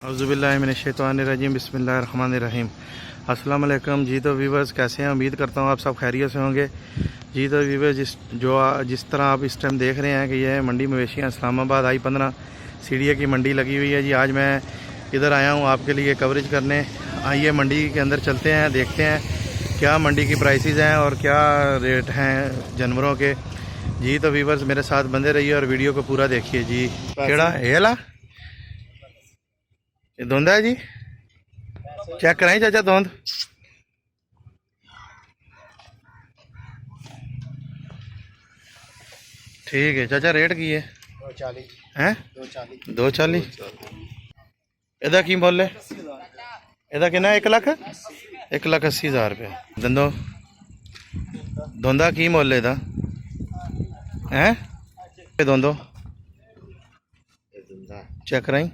औज़ुबिल्लाहिमिनश्शैतानिर्रजीम बिस्मिल्लाहिर्रहमानिर्रहीम। अस्सलाम वालेकुम जी। तो व्यूवर्स कैसे हैं, उम्मीद करता हूँ आप सब खैरियत से होंगे जी। तो व्यूवर्स जिस तरह आप इस टाइम देख रहे हैं कि यह मंडी मवेशियाँ इस्लामाबाद I-15 सीढ़िया की मंडी लगी हुई है जी। आज मैं इधर आया हूँ आपके लिए कवरेज करने। आइए मंडी के अंदर चलते हैं, देखते हैं क्या मंडी की प्राइसेस हैं और क्या रेट हैं जानवरों के जी। तो व्यूवर्स मेरे साथ बंदे रहिए और वीडियो को पूरा देखिए जी। केड़ा हेला धुंध है जी, चेक कराई चाचा धुंध। ठीक है चाचा, रेट की है? 240। एदा की मुल है? एदा कितना? 1,80,000 रुपये। दंदो धुंधा की मुल है? हैं धुंधो चेक कराई।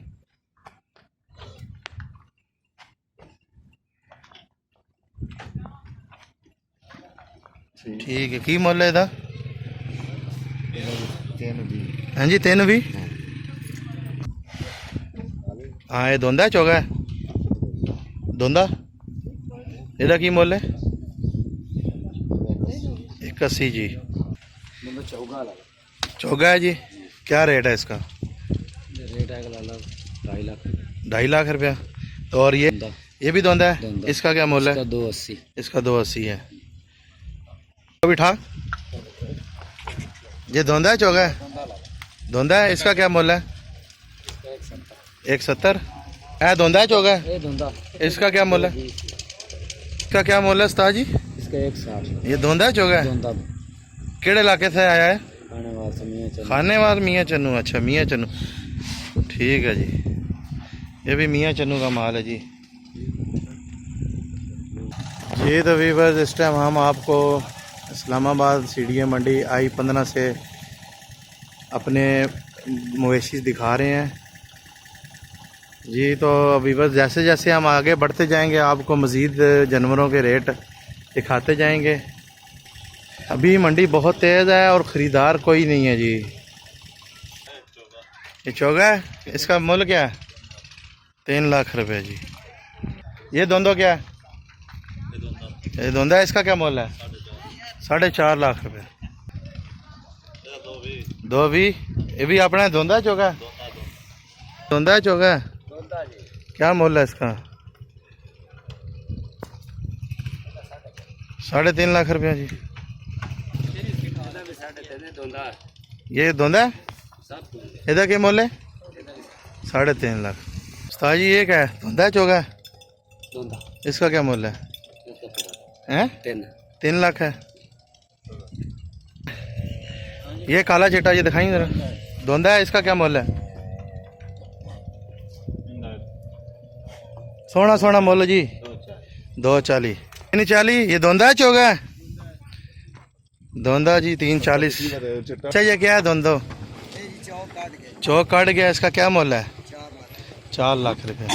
ठीक है, की मुल है एदा? हाँ जी 3 भी। हाँ ये धुंधा चौगा है? धुंधा एदा की मुल है? 180 जी। चौगा है जी। क्या रेट है इसका? रेट है 2.5 लाख रुपया। तो और ये भी धुंधा है? इसका क्या मुल है? 280। इसका 280 है। बिठा ये धुंधा है चौगा है? धुंधा है। इसका क्या मुल है? 170। धुंधा है चौगा है? इसका क्या मुल है? इसका क्या मुल है उस्ताद जी? इसका 160। ये धुंधा है चौगा है? केड़े इलाके से आया है? खानेवाल मियाँ चन्नू। अच्छा मियाँ चन्नू, ठीक है जी। ये भी मियाँ चन्नू का माल है जी। ये तो व्यूअर्स इस टाइम हम आपको इस्लामाबाद सीढ़िया मंडी I-15 से अपने मवेशी दिखा रहे हैं जी। तो व्यूअर्स जैसे जैसे हम आगे बढ़ते जाएंगे आपको मज़ीद जानवरों के रेट दिखाते जाएंगे। अभी मंडी बहुत तेज़ है और ख़रीदार कोई नहीं है जी। ये चौगा है? इसका मूल्य क्या है? 3 लाख रुपए जी। ये धुंधो क्या है? ये धुंधा है। इसका क्या मूल्य है? 4.5 लाख रुपए। 2 भी। ये भी अपना धुंधा चौगा है? धुंधा है चौगा है? क्या मूल्य है इसका? 3.5 लाख रुपया जी। ये धुंधा है? इधर क्या मूल्य है? 3.5 लाख। उस्ताद जी ये क्या है? धुंधा है चौगा है? इसका क्या मूल्य है? 3 लाख है। ये काला चिट्टा ये दिखाई जरा, धुंधा है। इसका क्या मूल्य है? सोना सोना मूल्य जी 240। 340। ये धुंधा है चौगा है? धुंधा जी 340। अच्छा ये क्या है धुंधो? चौक काट गया। इसका क्या मूल्य है? 4 लाख रुपये।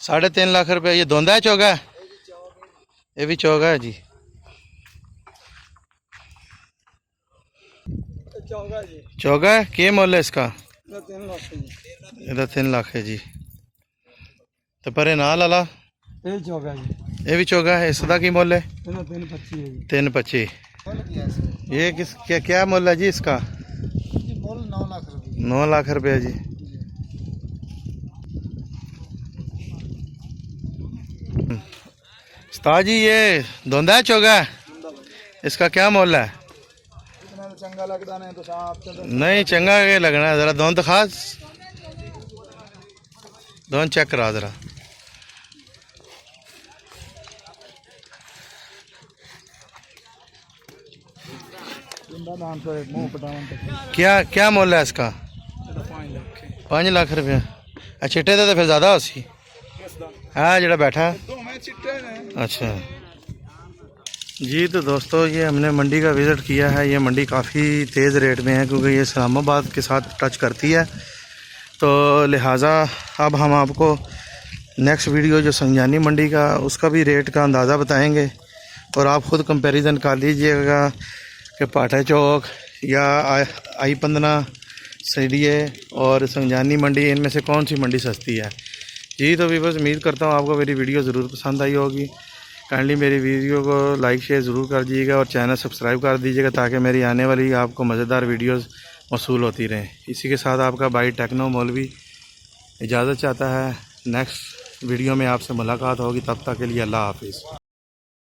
3.5 लाख रुपये। ये धुंधा है चौगा है? ये भी चौगा है जी। चौगा है। क्या मूल्य है इसका? 3 लाख है जी। तो परे नाल वाला ये भी चौगा है। इसका की मूल्य है? 325। ये क्या मूल्य है जी इसका? 9 लाख रुपया जी। उस्ताद जी ये धुंधा है चौगा है? इसका क्या मूल्य है? चंगा लगता नहीं तो नहीं चंगा के लगना है। जरा धुंध खास धुंध चेक करा जरा। क्या मूल्य है इसका? 5 लाख रुपया। चिट्टे तो फिर ज़्यादा उसी है जरा बैठा। अच्छा जी। तो दोस्तों ये हमने मंडी का विज़िट किया है। ये मंडी काफ़ी तेज़ रेट में है क्योंकि ये इस्लामाबाद के साथ टच करती है। तो लिहाजा अब हम आपको नेक्स्ट वीडियो जो संजानी मंडी का उसका भी रेट का अंदाज़ा बताएंगे और आप ख़ुद कंपैरिजन कर लीजिएगा कि पाटा चौक या I-15 सीढ़िया और संजानी मंडी इनमें से कौन सी मंडी सस्ती है। जी तो व्यूअर्स उम्मीद करता हूँ आपको मेरी वीडियो ज़रूर पसंद आई होगी। काइंडली मेरी वीडियो को लाइक शेयर ज़रूर कर दीजिएगा और चैनल सब्सक्राइब कर दीजिएगा ताकि मेरी आने वाली आपको मज़ेदार वीडियोस मौसूल होती रहें। इसी के साथ आपका भाई टेक्नो मौलवी इजाज़त चाहता है। नेक्स्ट वीडियो में आपसे मुलाकात होगी, तब तक के लिए अल्लाह हाफिज़।